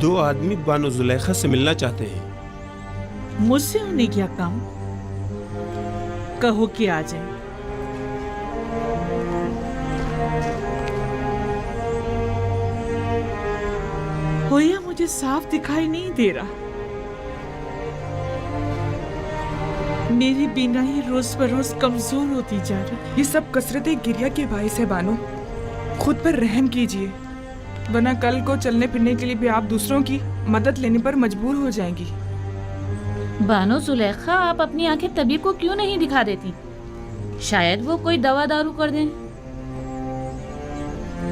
दो आदमी बानो जुलेखा से मिलना चाहते हैं। मुझसे उन्हें क्या काम? कहो कि आ जाए। होया मुझे साफ दिखाई नहीं दे रहा। मेरी बीनाई रोज बरोज कमजोर होती जा रही। ये सब कसरतें गिरिया के बाइस है बानो। खुद पर रहम कीजिए, वरना कल को चलने फिरने के लिए भी आप दूसरों की मदद लेने पर मजबूर हो जाएंगी। बानो जुलेखा, आप अपनी आंखें तबीब को क्यों नहीं दिखा देती? शायद वो कोई दवा दारू कर दें।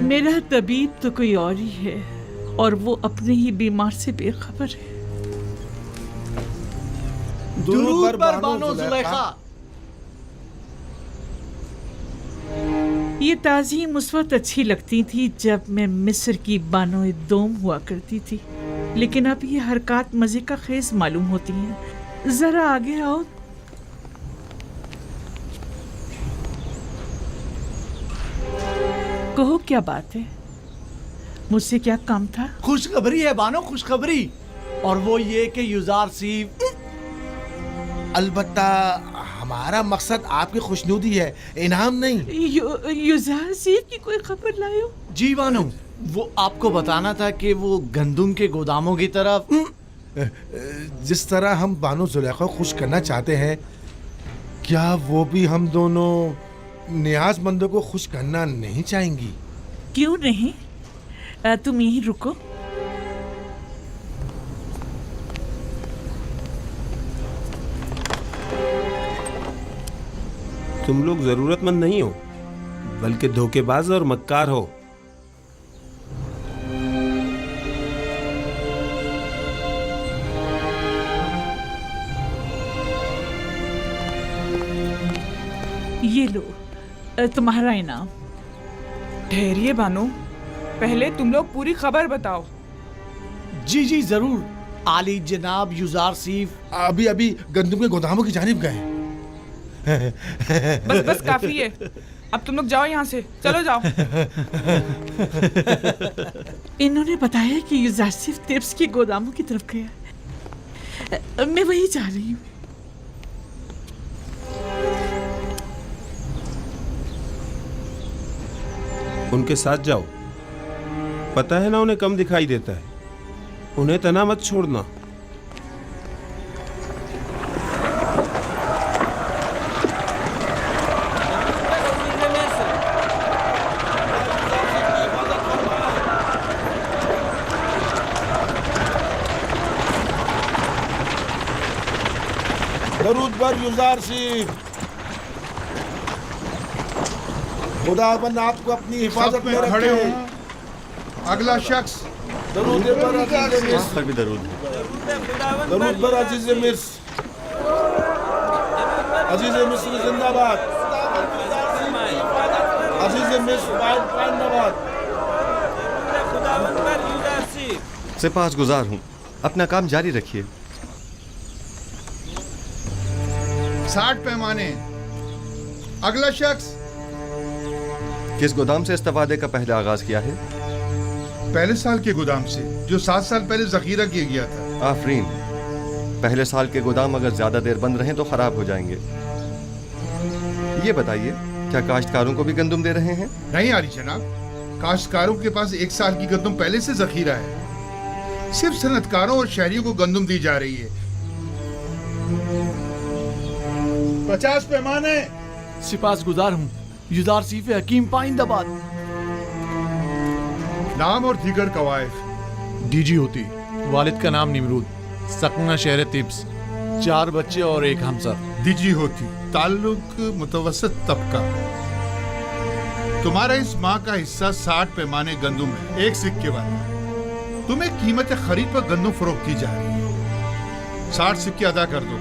मेरा तबीब तो कोई और ही है, और वो अपने ही बीमार से बेखबर है। दुरूद पर बानो जुलेखा। ये ताज़ीम उस वक्त अच्छी लगती थी जब मैं मिस्र की बानो दोम हुआ करती थी, लेकिन अब ये हरकत मजे का खेज मालूम होती हैं। जरा आगे आओ। कहो क्या बात है? मुझसे क्या काम था? खुशखबरी है बानो, खुशखबरी। और वो ये कि युजार सीफ। अलबत्ता हमारा मकसद आपकी खुशनुदी है, इनाम नहीं। युजार सीफ की कोई खबर लाए हो? जी बानो, वो आपको बताना था कि वो गंदुम के गोदामों की तरफ। जिस तरह हम बानो जुलेखा को खुश करना चाहते हैं, क्या वो भी हम दोनों नियाजमंदों को खुश करना नहीं चाहेंगी? क्यों नहीं? तुम यहीं रुको। तुम लोग जरूरतमंद नहीं हो, बल्कि धोखेबाज और मक्कार हो। ये लो तुम्हारा इनाम। ठहरिए बानो, पहले तुम लोग पूरी खबर बताओ। जी जी जरूर। आली जनाब युजार सीफ अभी अभी गंदम के गोदामों की जानिब गए। बस बस काफी है, अब तुम लोग जाओ यहाँ से, चलो जाओ। इन्होंने बताया कि युजासिफ टिप्स के गोदामों की तरफ गया। मैं वही जा रही हूँ। उनके साथ जाओ। पता है ना उन्हें कम दिखाई देता है। उन्हें तना मत छोड़ना। दरूद पर युजार सीफ। खुदाबंद आपको अपनी हिफाजत में खड़े रखे। हो। अगला शख्स। दरूद पर अजीज मिस्र। पर भी दरूद। दरूद पर अजीज मिस्र। अजीज मिस्र जिंदाबाद। अजीज मिस्र जिंदाबाद। सिपाहगुजार हूँ, अपना काम जारी रखिए। 60 पैमाने। अगला शख्स। किस गोदाम से इस्तेफादे का पहला आगाज किया है? पहले साल के गोदाम से, जो 7 साल पहले जखीरा किया गया था। आफरीन। पहले साल के गोदाम अगर ज्यादा देर बंद रहें तो खराब हो जाएंगे। ये बताइए, क्या काश्तकारों को भी गंदम दे रहे हैं? नहीं आली जनाब, काश्तकारों के पास 1 साल की गंदम पहले से जखीरा है। सिर्फ सनतकारों और शहरियों को गंदम दी जा रही है। 50 पैमाने। सिपाहगुजार हूँ, युजार सीफ हकीम पाइंदाबाद। नाम और दीगर कवायद। डीजी होती, वालिद का नाम निमरूद, सकना शहर तिब्स, 4 बच्चे और 1 हमसर। दीजी होती, ताल्लुक मुतवसत तबका। तुम्हारा इस माह का हिस्सा 60 पैमाने गंदम है, 1 सिक्के वाला। तुम्हें कीमत खरीद पर गंदम फरोख्त की जा रही है। 60 सिक्के अदा कर दो।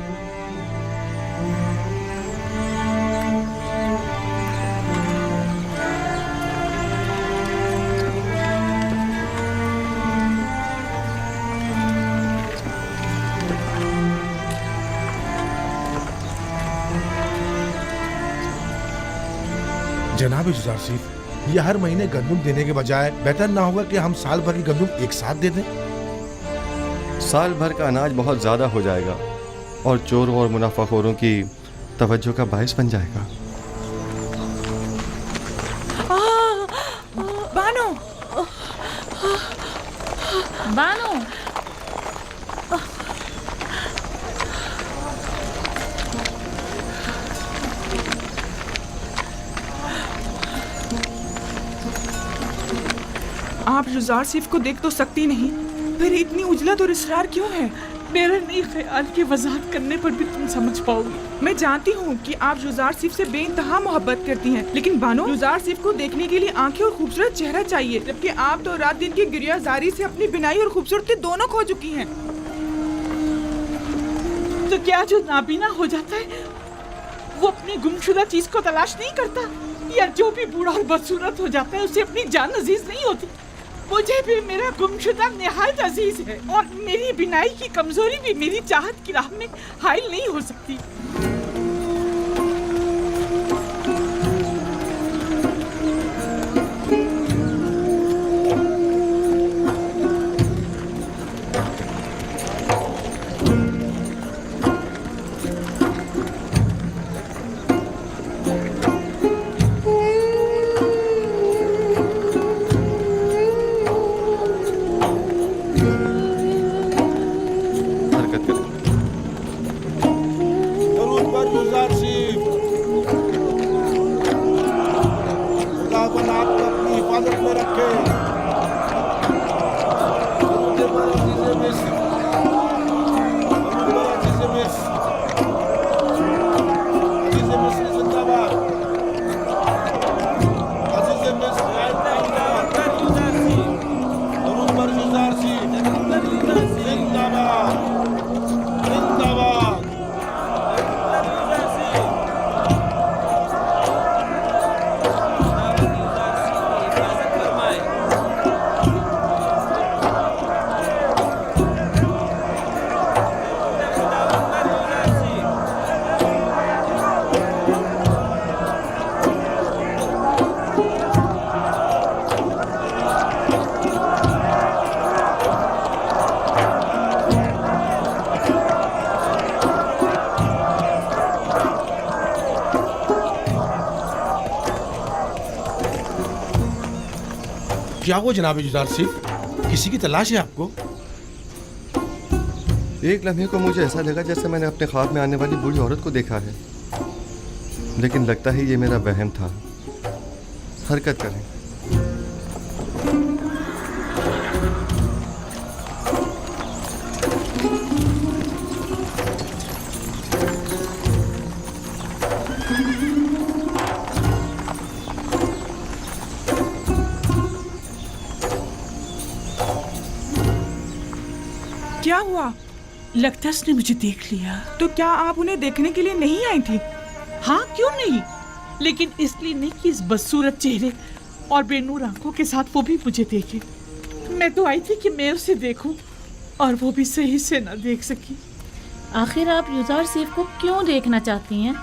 जनाब युजार सीफ, ये हर महीने गंदम देने के बजाय बेहतर ना होगा कि हम साल भर की गंदम एक साथ दे दें? साल भर का अनाज बहुत ज़्यादा हो जाएगा और चोरों और मुनाफाखोरों की तवज्जो का बायस बन जाएगा। बानो, बानो, आप जुजार सिर्फ को देख तो सकती नहीं, फिर इतनी उजलत और इसरार क्यों है? मेरा नहीं ख्याल कि वजाहत करने पर भी तुम समझ पाओगी। मैं जानती हूँ कि आप जुजार सिर्फ से बेइंतहा मोहब्बत करती हैं, लेकिन बानो, जुजार सिर्फ को देखने के लिए आंखें और खूबसूरत चेहरा चाहिए, जबकि आप तो रात दिन की गिरियाजारी से अपनी बिनाई और खूबसूरती दोनों खो चुकी हैं। तो क्या जो नाबीना हो जाता है वो अपनी गुमशुदा चीज को तलाश नहीं करता, या जो भी बूढ़ा और बदसूरत हो जाता है उसे अपनी जान अजीज नहीं होती? मुझे भी मेरा गुमशुदा निहायत अजीज है, और मेरी बिनाई की कमजोरी भी मेरी चाहत की राह में हाइल नहीं हो सकती। हरकत करें। दरूद पर जुजार सिर्फ। खुदाबंद आपको अपनी हिफाजत में रखे। दरूद पर अजीज़े मिस्र। दरूद पर अजीज़े मिस्र। अजीज़े मिस्र जिंदाबाद। अजीज़े मिस्र जिंदाबाद। दरूद पर जुजार सिर्फ। जिंदाबाद। जिंदाबाद। क्या वो जनाब जुजार सिर्फ, किसी की तलाश है आपको? एक लम्हे को मुझे ऐसा लगा जैसे मैंने अपने ख्वाब में आने वाली बूढ़ी औरत को देखा है, लेकिन लगता है ये मेरा वहम था। हरकत करें। क्या हुआ? लगता है उसने मुझे देख लिया। तो क्या आप उन्हें देखने के लिए नहीं आई थी? हाँ, क्यों नहीं, लेकिन इसलिए नहीं कि इस बदसूरत चेहरे और बेनूर आंखों के साथ वो भी मुझे देखे। मैं तो आई थी कि मैं उसे देखूं, और वो भी सही से ना देख सकी। आखिर आप युजार सिर्फ को क्यों देखना चाहती हैं?